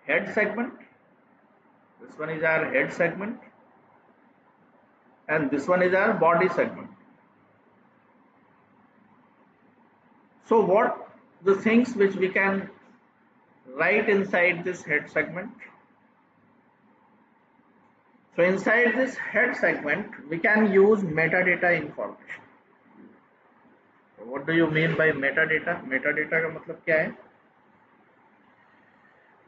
head segment, this one is our head segment, and this one is our body segment. So what the things which we can write inside this head segment? So inside this head segment, we can use metadata information. So what do you mean by metadata? Metadata का मतलब क्या है?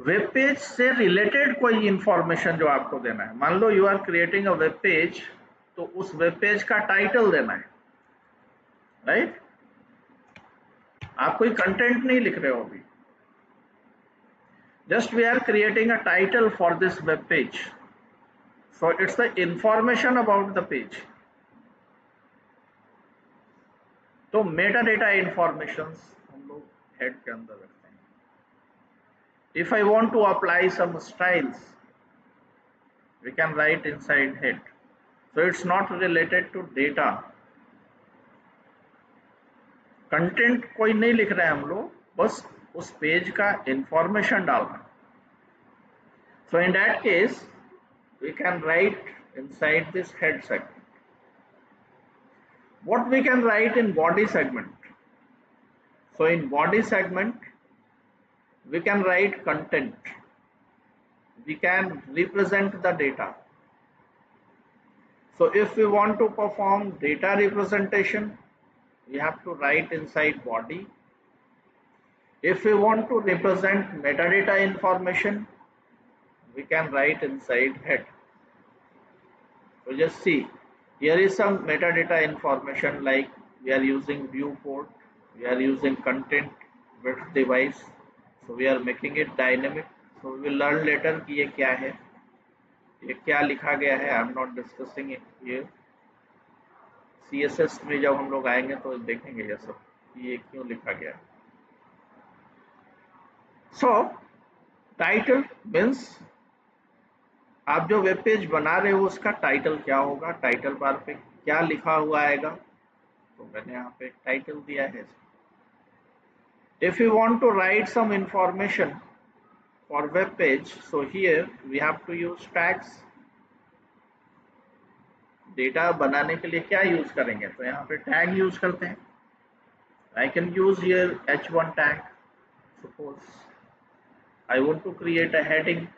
Web page से related कोई information जो आपको देना है. मान लो you are creating a web page, तो उस वेब पेज का टाइटल देना है, राइट? आप कोई कंटेंट नहीं लिख रहे हो अभी, just we are creating a title for this web page. So it's the information about the page. तो मेटा डेटा इंफॉर्मेशंस हम लोग हेड के अंदर रखते हैं. If I want to apply some styles, we can write inside head. So it's not related to data. Content कोई नहीं लिख रहे हैं हम लोग, बस उस पेज का इंफॉर्मेशन डालना है. So in that case, we can write inside this head segment. What we can write in body segment? So in body segment, we can write content. We can represent the data. So if we want to perform data representation, we have to write inside body. If we want to represent metadata information, we can write inside head. So just see, here is some metadata information like we are using viewport, we are using content with device. So we are making it dynamic. So we will learn later कि ये क्या है, ये क्या लिखा गया है. I am not discussing it here. CSS में जब हम लोग आएंगे तो देखेंगे ये सब कि ये क्यों लिखा गया है. So टाइटल मीन्स आप जो वेब पेज बना रहे हो उसका टाइटल क्या होगा, टाइटल बार पे क्या लिखा हुआ आएगा. तो मैंने यहाँ पे टाइटल दिया है. If you want to write some information for web page, so here we have to use tags. Data बनाने के लिए क्या यूज करेंगे, तो यहाँ पे टैग यूज करते हैं. I can use here h1 tag. Suppose I want to create a heading.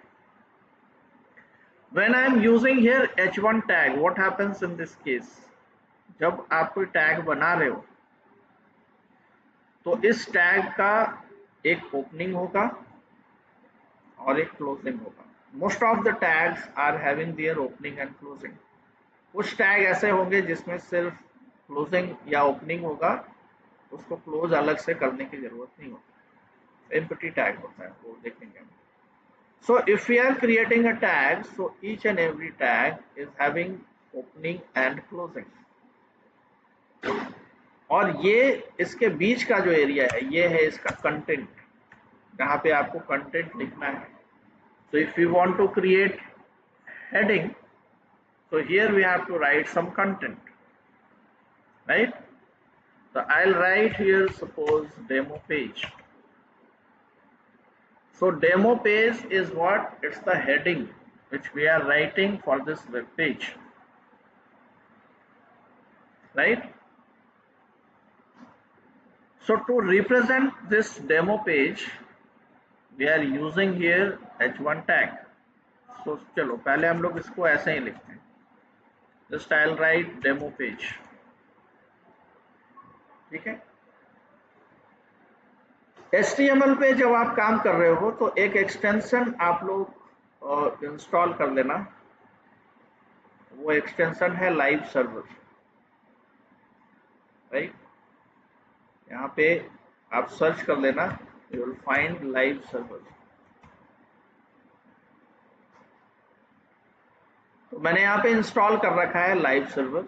When I am using here h1 tag, what happens in this case? जब आप कोई टैग बना रहे हो तो इस टैग का एक ओपनिंग होगा और एक क्लोजिंग होगा. Most of the tags are having their opening and closing. कुछ टैग ऐसे होंगे जिसमें सिर्फ क्लोजिंग या ओपनिंग होगा, उसको क्लोज अलग से करने की जरूरत नहीं होती. एम्प्टी टैग होता है, वो देखेंगे. So if we are creating a tag, so each and every tag is having opening and closing. और ये इसके बीच का जो एरिया है ये है इसका कंटेंट, जहाँ पे आपको कंटेंट लिखना है. So if we want to create heading, so here we have to write some content, right? So I'll write here suppose demo page. So demo page is what? It's the heading which we are writing for this web page, right? So to represent this demo page, we are using here h1 tag. So चलो पहले हम लोग इसको ऐसे ही लिखते हैं. Just I'll write demo page. ठीक है. HTML पे जब आप काम कर रहे हो तो एक एक्सटेंशन आप लोग इंस्टॉल कर लेना. वो एक्सटेंशन है लाइव सर्वर, राइट? यहाँ पे आप सर्च कर लेना, you will find live server. तो मैंने यहाँ पे इंस्टॉल कर रखा है लाइव सर्वर.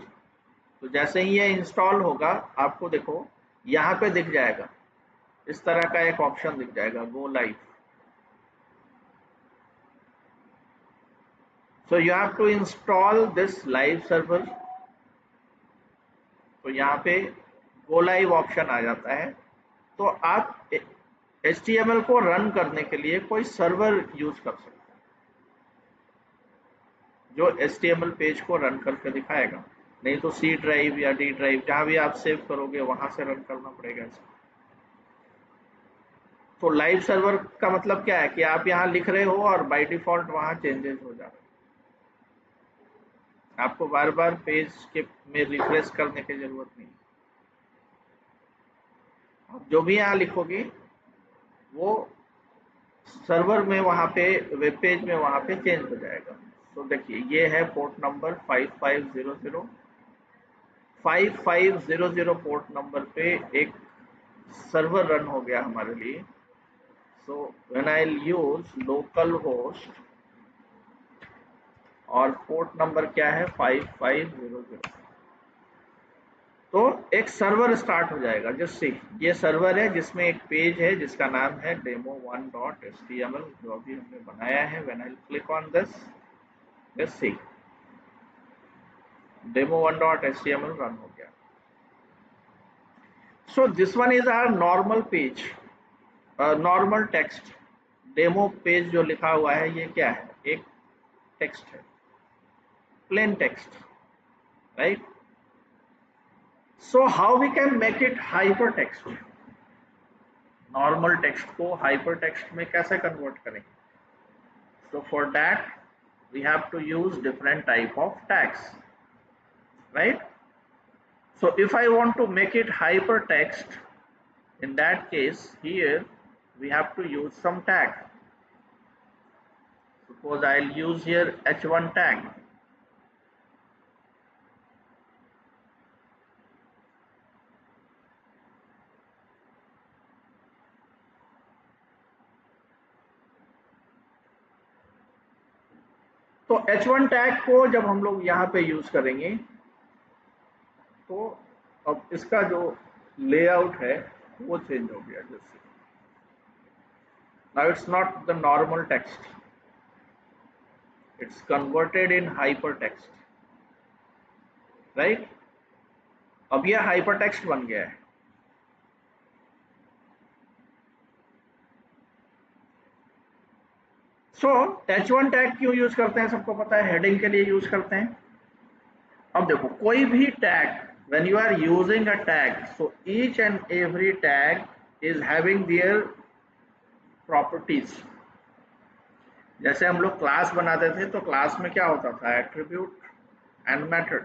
तो जैसे ही ये इंस्टॉल होगा आपको देखो यहाँ पे दिख जाएगा, इस तरह का एक ऑप्शन दिख जाएगा, go live. So you have to install this live server. तो यहाँ पे go live ऑप्शन आ जाता है. तो आप HTML को रन करने के लिए कोई सर्वर यूज कर सकता है जो HTML पेज को रन करके दिखाएगा, नहीं तो C ड्राइव या D ड्राइव जहां भी आप सेव करोगे वहां से रन करना पड़ेगा इसको। तो लाइव सर्वर का मतलब क्या है कि आप यहाँ लिख रहे हो और बाय डिफॉल्ट वहां चेंजेस हो जा रहे हैं, आपको बार बार पेज के में रिफ्रेश करने की जरूरत नहीं। आप जो भी यहाँ लिखोगे वो सर्वर में वहां पे वेब पेज में वहां पे चेंज हो जाएगा। तो देखिए ये है पोर्ट नंबर 5500, 5500 पोर्ट नंबर पे एक सर्वर रन हो गया हमारे लिए। So when I use local host और पोर्ट नंबर क्या है 5500, तो एक सर्वर स्टार्ट हो जाएगा। जिससे ये सर्वर है जिसमें एक पेज है जिसका नाम है demo1.html जो अभी हमने बनाया है। When I click on this, let's see demo1.html run हो गया। So this one is our normal page, normal text. Demo page जो लिखा हुआ है ये क्या है, एक टेक्स्ट है, plain text, right. So how we can make it hypertext, normal text को हाइपर टेक्स्ट में कैसे कन्वर्ट करें। So for that we have to use different type of tags, right. So if I want to make it hypertext, in that case here we have to use some tag. Suppose I'll use here h1 tag. तो h1 tag को जब हम लोग यहाँ पे use करेंगे तो अब इसका जो लेआउट है वो चेंज हो गया। जैसे now it's not the normal text, it's converted in hypertext, right। अब यह hypertext बन गया है। सो h1 टैग क्यों यूज करते हैं, सबको पता है, हेडिंग के लिए यूज करते हैं। अब देखो कोई भी tag, when you are using a tag, so each and every tag is having their properties। जैसे हम लोग क्लास बनाते थे तो क्लास में क्या होता था, एट्रीब्यूट एंड मेथड,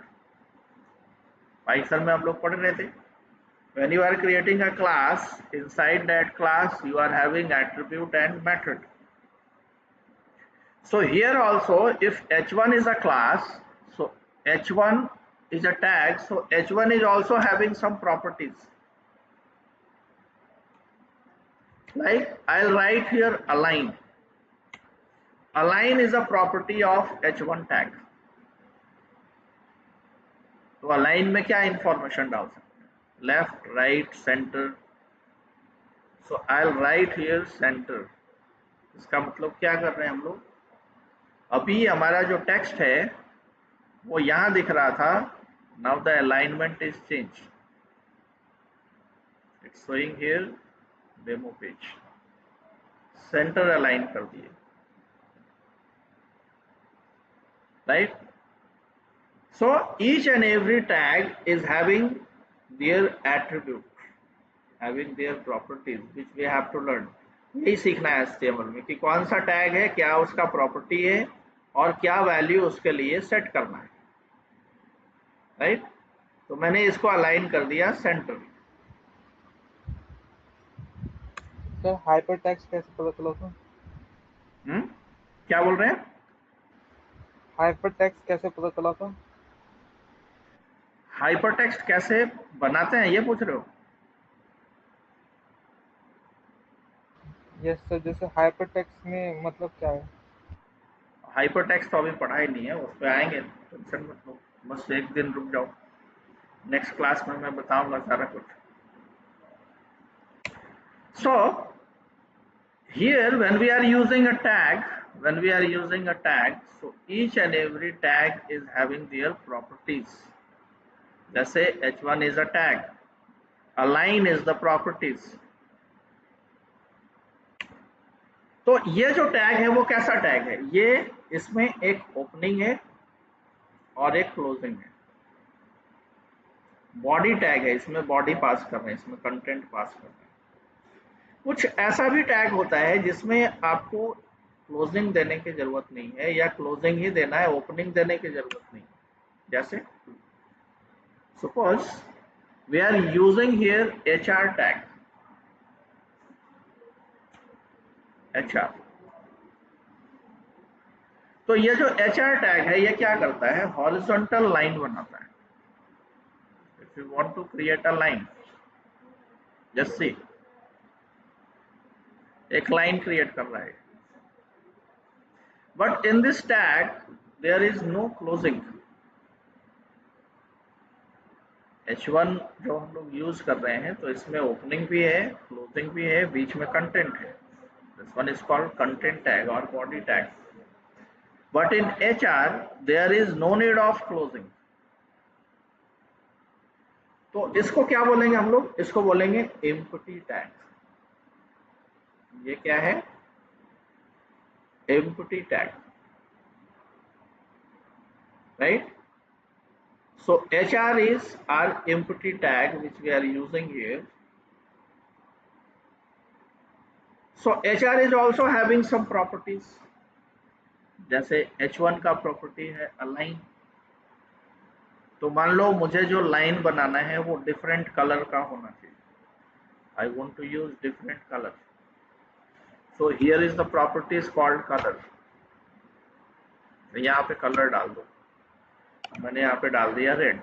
पाइथन में हम लोग पढ़ रहे थे। when you are creating a class, inside that class you are having attribute and method। so here also if h1 is a class, so h1 is a tag, so h1 is also having some properties, like I'll write here align। align is a property of h1 tag। तो align में क्या information डाल सकते हैं, left right centre. So I'll write here center। इसका मतलब क्या कर रहे हैं हम लोग, अभी हमारा जो टेक्स्ट है वो यहां दिख रहा था, now the alignment is change, it's showing here demo page, center align कर दिए, right. So each and every tag is having their attribute, having their properties which we have to learn. यही सीखना है HTML में कि कौन सा tag है, क्या उसका प्रॉपर्टी है और क्या वैल्यू उसके लिए सेट करना है, राइट। तो मैंने इसको अलाइन कर दिया सेंटर। सर हाइपरटेक्स्ट कैसे पता चला था? क्या बोल रहे हैं, हाइपरटेक्स्ट कैसे पता चला था? हाइपरटेक्स्ट कैसे बनाते हैं ये पूछ रहे हो। यस सर, जैसे हाइपरटेक्स्ट में मतलब क्या है? हाइपरटेक्स्ट तो अभी पढ़ा ही नहीं है, उस पर आएंगे, टेंशन मत लो, बस एक दिन रुक जाओ, नेक्स्ट क्लास में मैं बताऊंगा सारा कुछ। सो here when we are using a tag, so each and every tag is having their properties। जैसे h1 is a tag, align is the properties, तो ये जो टैग है वो कैसा टैग है, ये इसमें एक ओपनिंग है और एक क्लोजिंग है। बॉडी टैग है, इसमें बॉडी पास कर रहे हैं, इसमें कंटेंट पास कर रहे हैं। कुछ ऐसा भी टैग होता है जिसमें आपको क्लोजिंग देने की जरूरत नहीं है या क्लोजिंग ही देना है, ओपनिंग देने की जरूरत नहीं। जैसे suppose we are using here HR tag, HR। तो ये जो HR टैग है ये क्या करता है, हॉरिजॉन्टल लाइन बनाता है। If you want to create a line, just see, एक लाइन क्रिएट कर रहा है, but in this tag there is no closing. H1 जो हम लोग यूज कर रहे हैं तो इसमें ओपनिंग भी है, क्लोजिंग भी है, बीच में कंटेंट है। This one is called content tag और body tag. But in HR there is no need of closing. तो इसको क्या बोलेंगे हम लोग, इसको बोलेंगे एम्प्टी टैग। ये क्या है, empty tag, right. So HR is our empty tag which we are using here. So HR is also having some properties. जैसे H1 का प्रॉपर्टी है अलाइन। तो मान लो मुझे जो लाइन बनाना है वो डिफरेंट कलर का होना चाहिए। I want to use different color. So here is the properties called color. यहाँ पे कलर डाल दो, मैंने यहाँ पे डाल दिया red.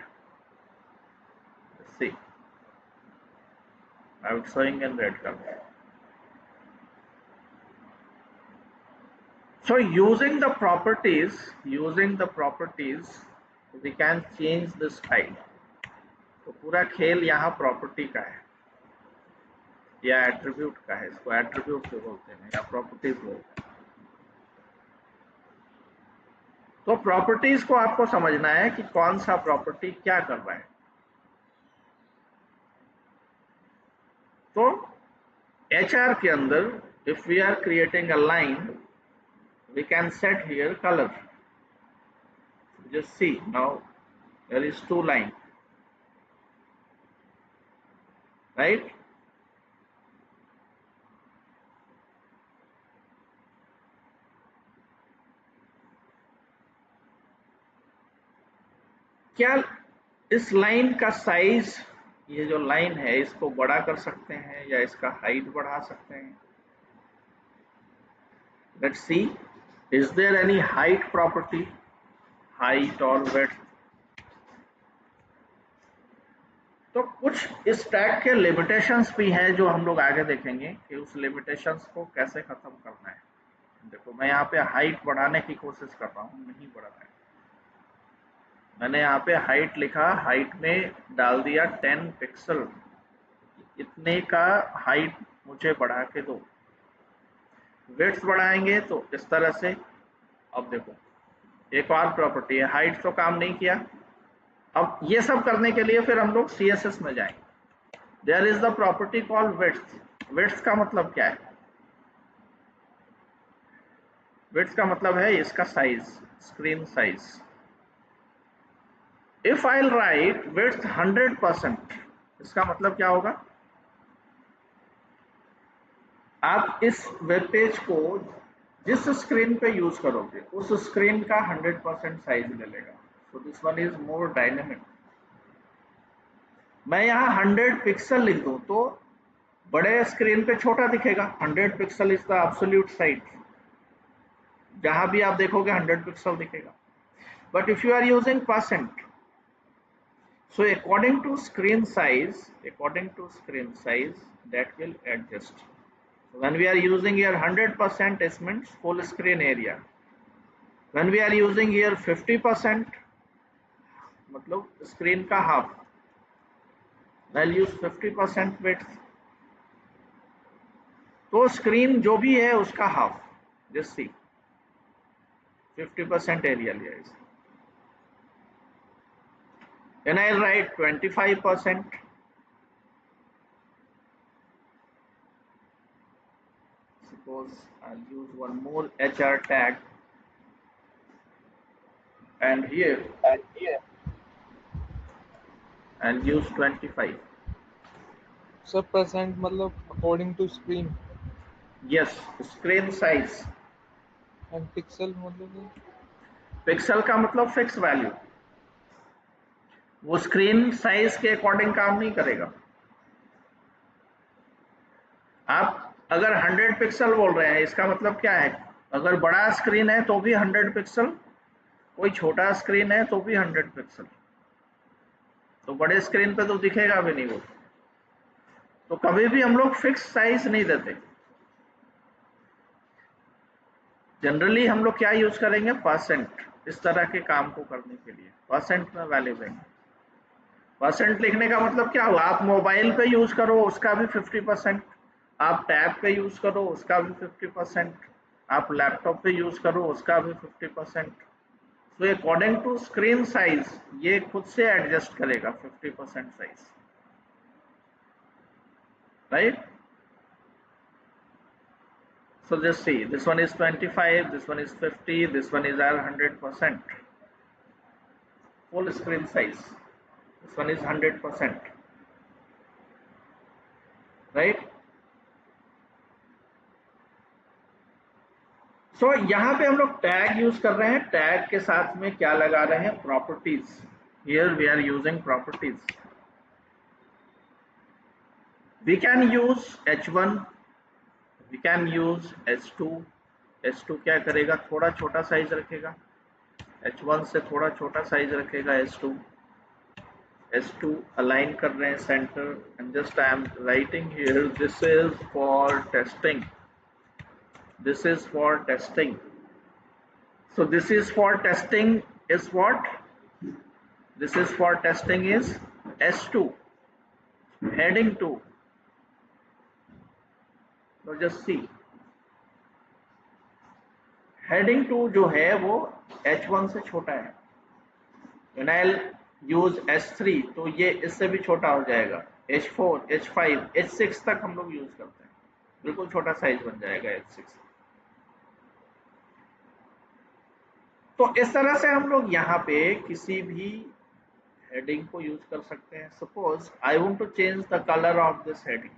See, I am showing in red color. So using the properties, we can change the style. तो पूरा खेल यहाँ प्रॉपर्टी का है या एट्रीब्यूट का है, इसको एट्रीब्यूट से बोलते हैं या प्रॉपर्टीज बोलते हैं। तो प्रॉपर्टीज को आपको समझना है कि कौन सा प्रॉपर्टी क्या कर रहा है। तो HR के अंदर if we are creating a line, we can set here colour. Just see now there is 2 line, right. क्या इस लाइन का साइज, ये जो लाइन है इसको बड़ा कर सकते हैं या इसका हाइट बढ़ा सकते हैं? Let's see, is there any height property, height और विड्थ? तो कुछ इस टैग के लिमिटेशंस भी हैं जो हम लोग आगे देखेंगे कि उस लिमिटेशंस को कैसे खत्म करना है। देखो मैं यहाँ पे हाइट बढ़ाने की कोशिश कर रहा हूँ, नहीं बढ़ रहा है। मैंने यहाँ पे हाइट लिखा, हाइट में डाल दिया 10 पिक्सल, इतने का हाइट मुझे बढ़ा के दो। विड्थ बढ़ाएंगे तो इस तरह से। अब देखो एक और प्रॉपर्टी है, हाइट तो काम नहीं किया। अब ये सब करने के लिए फिर हम लोग CSS में जाएंगे। There is the property called width. Width का मतलब क्या है? विड्थ का मतलब है इसका size, screen size. If I write width 100%, इसका मतलब क्या होगा? आप इस वेब पेज को जिस स्क्रीन पे यूज करोगे उस स्क्रीन का 100% साइज ले लेगा। सो this one is more dynamic. मैं यहाँ 100 पिक्सल लिख दूं तो बड़े स्क्रीन पे छोटा दिखेगा। 100 pixel is the absolute size, जहां भी आप देखोगे 100 पिक्सल दिखेगा। But if you are using percent, so according to screen size that will adjust. So when we are using here 100%, it means full screen area. When we are using here 50%, मतलब screen का half, I'll use 50% width. तो screen जो भी है उसका half, just see 50% area लिया है। When I write 25%, suppose I'll use one more HR tag, and here I'll use 25. Sir percent मतलब according to screen Yes, screen size. And pixel मतलब pixel का मतलब फिक्स वैल्यू, वो screen size के according काम नहीं करेगा। आप अगर 100 पिक्सल बोल रहे हैं, इसका मतलब क्या है, अगर बड़ा स्क्रीन है तो भी 100 पिक्सल, कोई छोटा स्क्रीन है तो भी 100 पिक्सल, तो बड़े स्क्रीन पे तो दिखेगा भी नहीं वो। तो कभी भी हम लोग फिक्स साइज नहीं देते। जनरली हम लोग क्या यूज करेंगे, परसेंट, इस तरह के काम को करने के लिए परसेंट में वैल्यू देंगे। परसेंट लिखने का मतलब क्या हुआ, आप मोबाइल पे यूज करो उसका भी 50%, आप टैब पे यूज करो उसका भी 50%, आप लैपटॉप पे यूज करो उसका भी 50%। तो अकॉर्डिंग टू स्क्रीन साइज ये खुद से एडजस्ट करेगा 50% size, right. So just see, this one is 25, this one is 50, this one is our 100%. Full screen size. This one is 100%. Right? So यहाँ पे हम लोग टैग यूज कर रहे हैं, टैग के साथ में क्या लगा रहे हैं, properties. Here we are using properties. We can use H1, we can use H2. H2 क्या करेगा, थोड़ा छोटा साइज रखेगा, H1 से थोड़ा छोटा साइज रखेगा H2। S2 अलाइन कर रहे हैं centre, and just I am writing here this is for testing, this is for testing. So this is for testing is what, this is for testing is S2, heading 2। तो just see, heading 2 जो है वो H1 से छोटा है। When I'll use S3 तो ये इससे भी छोटा हो जाएगा, H4, H5, H6 तक हम लोग यूज करते हैं, बिल्कुल छोटा साइज बन जाएगा H6। तो इस तरह से हम लोग यहाँ पे किसी भी हेडिंग को यूज कर सकते हैं। Suppose I want to change the colour of this heading,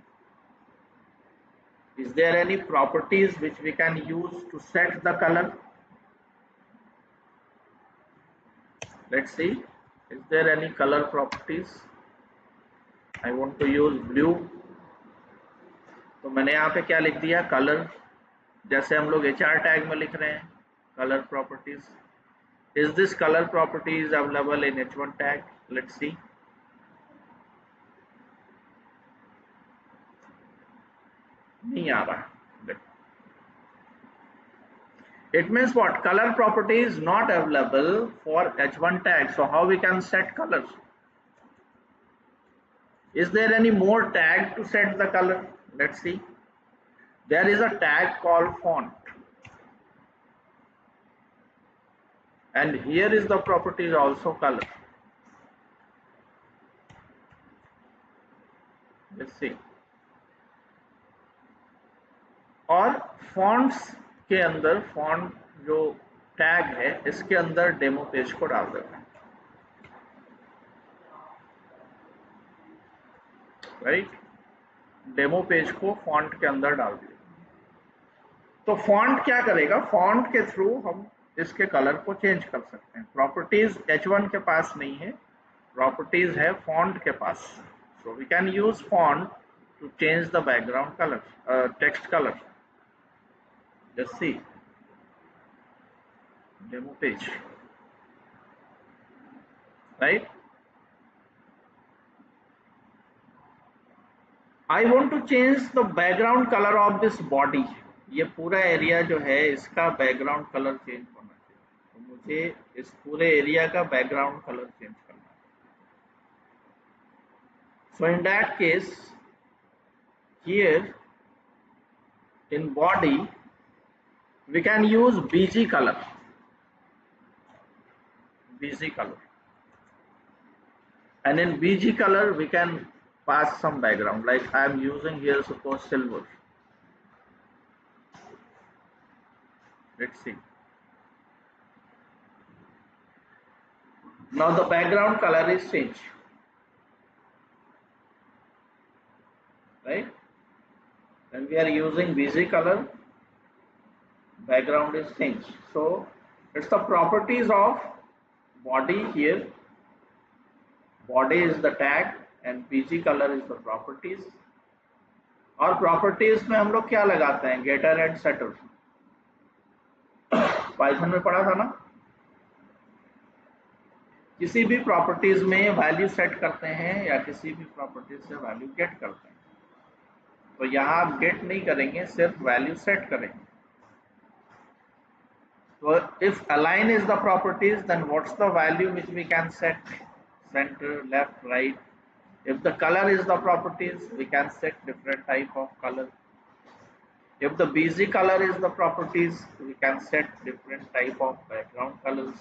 is there any properties which we can use to set the colour? Let's see, is there any colour properties? I want to use blue, तो मैंने यहाँ पे क्या लिख दिया, colour, जैसे हम लोग HR टैग में लिख रहे हैं colour properties. Is this color property is available in H1 tag? Let's see. नहीं आ रहा। It means what? Color property is not available for H1 tag. So how we can set colors? Is there any more tag to set the color? Let's see. There is a tag called font. And here is the property is also color. Let's see. और fonts के अंदर, font जो tag है इसके अंदर demo page को डाल देते हैं, राइट। डेमो पेज को फॉन्ट के अंदर डाल दिया। तो फॉन्ट क्या करेगा, फॉन्ट के थ्रू हम इसके कलर को चेंज कर सकते हैं। प्रॉपर्टीज H1 के पास नहीं है, प्रॉपर्टीज है फॉन्ट के पास। So we can use font to change the background colour, text colour. Just see, demo page, right. I want to change the background color of this body. ये पूरा area जो है इसका बैकग्राउंड कलर चेंज होना चाहिए, तो मुझे इस पूरे एरिया का बैकग्राउंड कलर चेंज करना है। So in that case, here in body we can use BG color, BG color, and in BG color we can pass some background, like I am using here suppose silver, Let's see. Now the background color is changed, right? When we are using BG color, background is changed. So it's the properties of body here. Body is the tag and BG color is the properties. और properties में हम लोग क्या लगाते हैं? गेटर and shutter. Python में पढ़ा था ना. किसी भी प्रॉपर्टीज में वैल्यू सेट करते हैं या किसी भी प्रॉपर्टीज से वैल्यू गेट करते हैं. तो यहाँ आप गेट नहीं करेंगे, सिर्फ वैल्यू सेट करेंगे. तो if align is the properties, then what's the value which we can set? Center, left, right. If the color is the properties, we can set different type of color. If the BG color is the properties, we can set different type of background colors,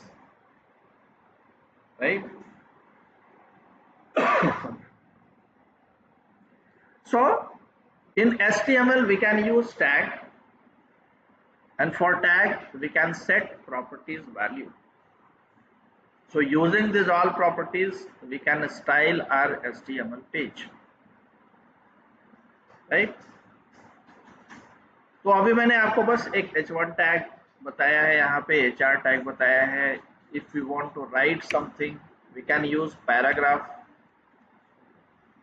right? So in HTML we can use tag, and for tag we can set properties value. So using these all properties we can style our HTML page, right? तो अभी मैंने आपको बस एक h1 tag बताया है, यहाँ पे hr टैग बताया है. If we want to write something, we can use paragraph,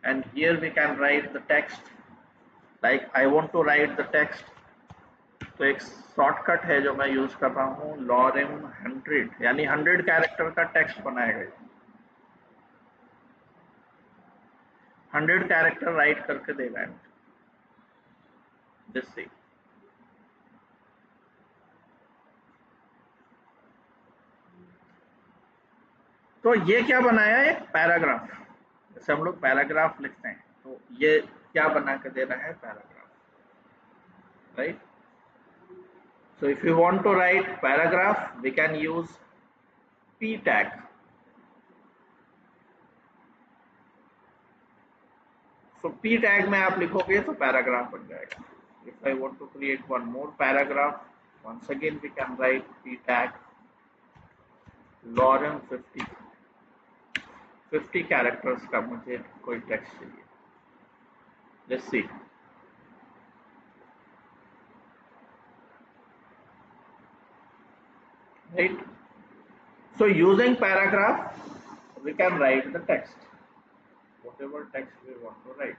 and here we can write the text. Like I want to write the text, तो एक शॉर्टकट है जो मैं यूज कर रहा हूँ, lorem 100, यानी 100 कैरेक्टर का टेक्स्ट बनाएगा. 100 कैरेक्टर राइट करके देगा. Let's see. तो ये क्या बनाया है? एक पैराग्राफ. जैसे हम लोग पैराग्राफ लिखते हैं, तो ये क्या बना के दे रहा है? Paragraph, right? So if you want to write paragraph, we can use p tag. So p tag में आप लिखोगे तो पैराग्राफ बन जाएगा. If I want to create one more paragraph, once again we can write p tag lorem 50 characters का मुझे कोई text चाहिए. Let's see. Right? So using paragraph we can write the text, whatever text we want to write.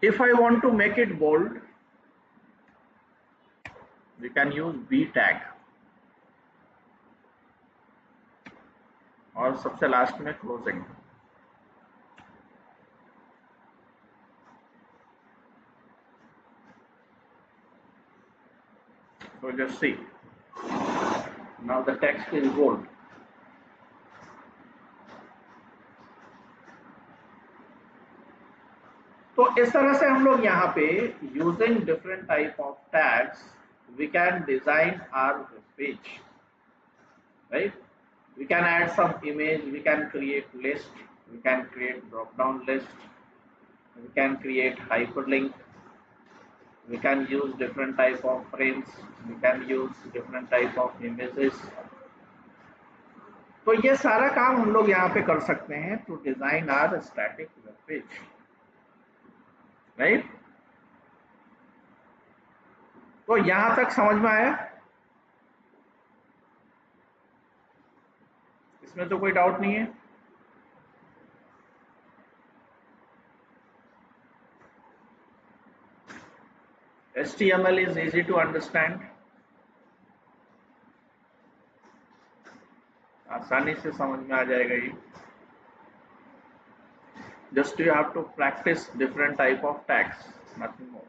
If I want to make it bold, we can use b tag. और सबसे last में closing. So just see, now the text is bold. तो इस तरह से हम लोग यहाँ पे using different type of tags we can design our page, right? We can add some image, we can create list, we can create drop down list, we can create hyperlink, we can use different type of frames, we can use different type of images. तो ये सारा काम हम लोग यहाँ पे कर सकते हैं to design our static web page, right? तो यहां तक समझ में आया? इसमें तो कोई डाउट नहीं है. HTML is easy to understand. आसानी से समझ में आ जाएगा ये. Just you have to practice different type of tags, nothing more.